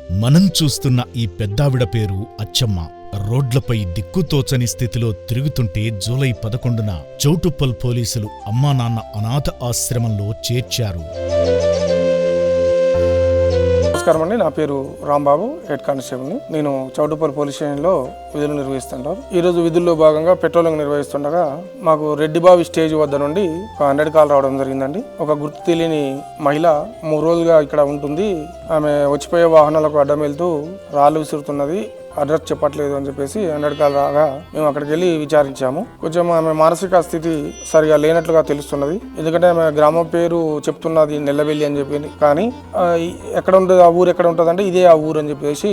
మనం చూస్తున్న ఈ పెద్దావిడ పేరు అచ్చమ్మ. రోడ్లపై దిక్కుతోచని స్థితిలో తిరుగుతుంటే జూలై 11న చౌటుప్పల్ పోలీసులు అమ్మానాన్న అనాథ ఆశ్రమంలో చేర్చారు. నమస్కారం అండి, నా పేరు రాంబాబు, హెడ్ కానిస్టేబుల్ని. నేను చౌటుప్పల్ పోలీస్ స్టేషన్లో విధులు నిర్వహిస్తుంటాను. ఈరోజు విధుల్లో భాగంగా పెట్రోలింగ్ నిర్వహిస్తుండగా మాకు రెడ్డిబావి స్టేజ్ వద్ద నుండి ఒక 100 కాల్ రావడం జరిగిందండి. ఒక గుర్తు తెలియని మహిళ 3 రోజులుగా ఇక్కడ ఉంటుంది, ఆమె వచ్చిపోయే వాహనాలకు అడ్డం వెళ్తూ రాళ్ళు విసురుతున్నది, అడ్రస్ చెప్పట్లేదు అని చెప్పేసి 100 కాల్ రాగా మేము అక్కడికి వెళ్ళి విచారించాము. కొంచెం ఆమె మానసిక స్థితి సరిగా లేనట్లుగా తెలుస్తున్నది. ఎందుకంటే ఆమె గ్రామం పేరు చెప్తున్నది నెల్లబెల్లి అని చెప్పి, కానీ ఎక్కడ ఉంటుంది ఆ ఊరు, ఎక్కడ ఉంటుంది అంటే ఇదే ఆ ఊరు అని చెప్పేసి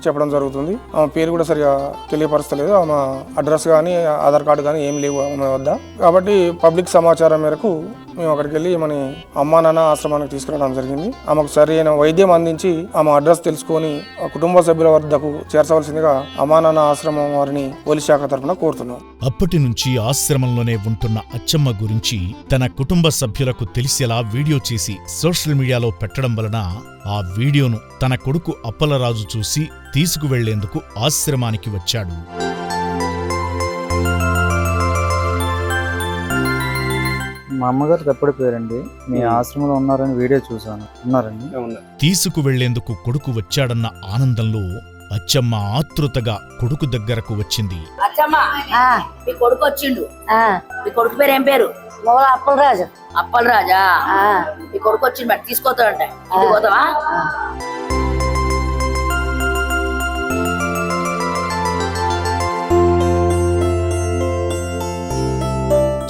చెప్పడం జరుగుతుంది. ఆమె పేరు కూడా సరిగా తెలియపరచలేదు. ఆమె అడ్రస్ కానీ ఆధార్ కార్డు కానీ ఏం లేవు ఆమె వద్ద. కాబట్టి పబ్లిక్ సమాచారం మేరకు మేము అక్కడికి వెళ్ళి మన అమ్మా నాన్న ఆశ్రమానికి తీసుకురావడం జరిగింది. ఆమెకు సరైన వైద్యం అందించి ఆమె అడ్రస్ తెలుసుకొని కుటుంబ సభ్యుల వద్దకు చేర్చవలసిందిగా అమ్మా నాన్న ఆశ్రమం వారిని పోలీస్ శాఖ తరఫున కోరుతున్నాం. అప్పటి నుంచి ఆశ్రమంలోనే ఉంటున్న అచ్చమ్మ గురించి తన కుటుంబ సభ్యులకు తెలిసేలా వీడియో చేసి సోషల్ మీడియాలో పెట్టడం వలన ఆ వీడియోను తన కొడుకు అప్పలరాజు చూసి తీసుకువెళ్లేందుకు ఆశ్రమానికి వచ్చాడు. మా అమ్మగారు తప్పుడు పేరండి, మీ ఆశ్రమంలో ఉన్నారని వీడియో చూసాను. ఉన్నారండి. తీసుకువెళ్లేందుకు కొడుకు వచ్చాడన్న ఆనందంలో అచ్చమ్మ ఆతృతగా కొడుకు దగ్గరకు వచ్చింది. అచ్చమ్మ, మీ కొడుకు వచ్చిండు. మీ కొడుకు పేరు ఏం పేరు? అప్పలరాజు. అప్పలరాజా? మీ కొడుకు వచ్చిండు, మరి తీసుకోతాడంట. ఇంటికి పోతావా?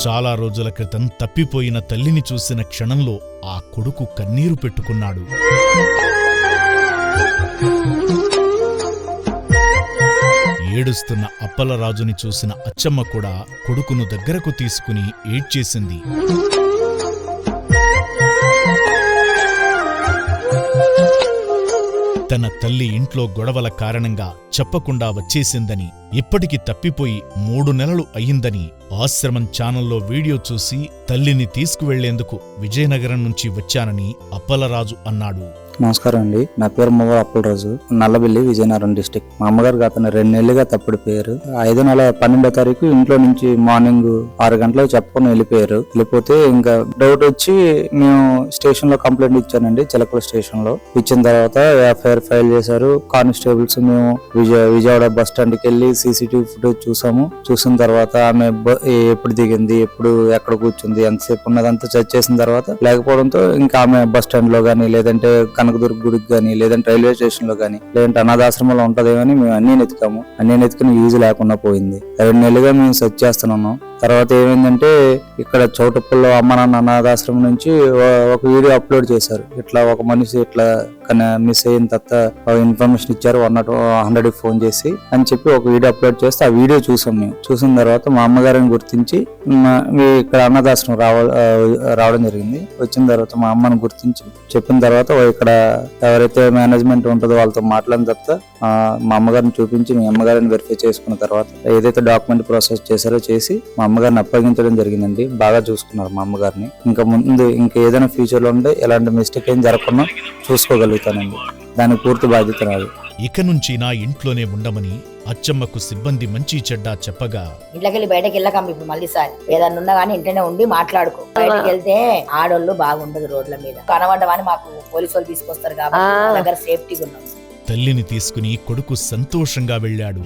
చాలా రోజుల క్రితం తప్పిపోయిన తల్లిని చూసిన క్షణంలో ఆ కొడుకు కన్నీరు పెట్టుకున్నాడు. ఏడుస్తున్న అప్పలరాజుని చూసిన అచ్చమ్మ కూడా కొడుకును దగ్గరకు తీసుకుని ఏడ్చేసింది. తన తల్లి ఇంట్లో గొడవల కారణంగా చెప్పకుండా వచ్చేసిందని, ఇప్పటికి తప్పిపోయి 3 నెలలు అయ్యిందని ఆశ్రమం ఛానల్లో వీడియో చూసి తల్లిని తీసుకువెళ్లేందుకు విజయనగరం నుంచి వచ్చానని అప్పలరాజు అన్నాడు. నమస్కారం అండి, నా పేరు మొగ అప్పలరాజు, నల్లబెల్లి, విజయనగరం డిస్టిక్. మా అమ్మగారికి అతను 2 నెలలుగా తప్పుడు పేరు. 5 నెల 12వ తారీఖు ఇంట్లో నుంచి మార్నింగ్ 6 గంటలకు చెప్పుకొని వెళ్ళిపోయారు. వెళ్ళిపోతే ఇంకా డౌట్ వచ్చి మేము స్టేషన్ లో కంప్లైంట్ ఇచ్చానండి, చిలకల స్టేషన్ లో. ఇచ్చిన తర్వాత ఎఫ్ఐఆర్ ఫైల్ చేశారు కానిస్టేబుల్స్. మేము విజయవాడ బస్ స్టాండ్కి వెళ్ళి సీసీటీవీ ఫుటేజ్ చూసాము. చూసిన తర్వాత ఆమె ఎప్పుడు దిగింది, ఎప్పుడు ఎక్కడ కూర్చుంది, ఎంతసేపు ఉన్నదంతా చెక్ చేసిన తర్వాత లేకపోవడంతో ఇంకా ఆమె బస్ స్టాండ్ లో గానీ, లేదంటే కనకదుర్గ గుడికి గానీ, లేదంటే రైల్వే స్టేషన్ లో గానీ, లేదంటే అనాథాశ్రమంలో ఉంటదేమని మేము అన్ని వెతికాము. అన్ని వెతికిన యూజ్ లేకుండా పోయింది. 2 నెలలుగా మేము సెర్చ్ చేస్తున్నాము. తర్వాత ఏమైందంటే ఇక్కడ చౌటుప్పల్లో అమ్మ నాన్న అనాథాశ్రమం నుంచి ఒక వీడియో అప్లోడ్ చేశారు. ఇట్లా ఒక మనిషి ఇట్లా మిస్ అయిన తర్వాత ఇన్ఫర్మేషన్ ఇచ్చారు 100 ఫోన్ చేసి అని చెప్పి ఒక వీడియో అప్లోడ్ చేస్తే ఆ వీడియో చూసాం. మేము చూసిన తర్వాత మా అమ్మగారిని గుర్తించి ఇక్కడ అనాథాశ్రమం రావడం జరిగింది. వచ్చిన తర్వాత మా అమ్మని గుర్తించి చెప్పిన తర్వాత ఇక్కడ ఎవరైతే మేనేజ్మెంట్ ఉంటుందో వాళ్ళతో మాట్లాడిన తర్వాత మా అమ్మగారిని చూపించి మీ అమ్మగారిని వెరిఫై చేసుకున్న తర్వాత ఏదైతే డాక్యుమెంట్ ప్రాసెస్ చేశారో చేసి మా అమ్మగారిని అప్పగించడం జరిగిందండి. బాగా చూసుకున్నారు మా అమ్మగారిని. ఇంకా ముందు ఇంకా ఏదైనా ఫ్యూచర్ లో ఉంటే ఎలాంటి మిస్టేక్ ఏం జరగకుండా చూసుకోగలుగుతానండి. దానికి పూర్తి బాధ్యత నాది. ఇక నుంచి నా ఇంట్లోనే ఉండమని అచ్చమ్మకు సిబ్బంది మంచి చెడ్డా చెప్పగా, ఇంట్లోకి బయటకి వెళ్ళకమ్మ. ఇప్పుడు మళ్ళీ సార్ ఏదన్నా ఉన్నా గానీ ఇంట్లోనే ఉండి మాట్లాడుకో. బయటకి వెళ్తే ఆడోళ్ళు బాగుండదు రోడ్ల మీద. కనబడ్డమని మాకు పోలీసు వాళ్ళు తీసుకొస్తారు కాబట్టి దగ్గర సేఫ్టీగా ఉన్నాం. తల్లిని తీసుకుని కొడుకు సంతోషంగా వెళ్ళాడు.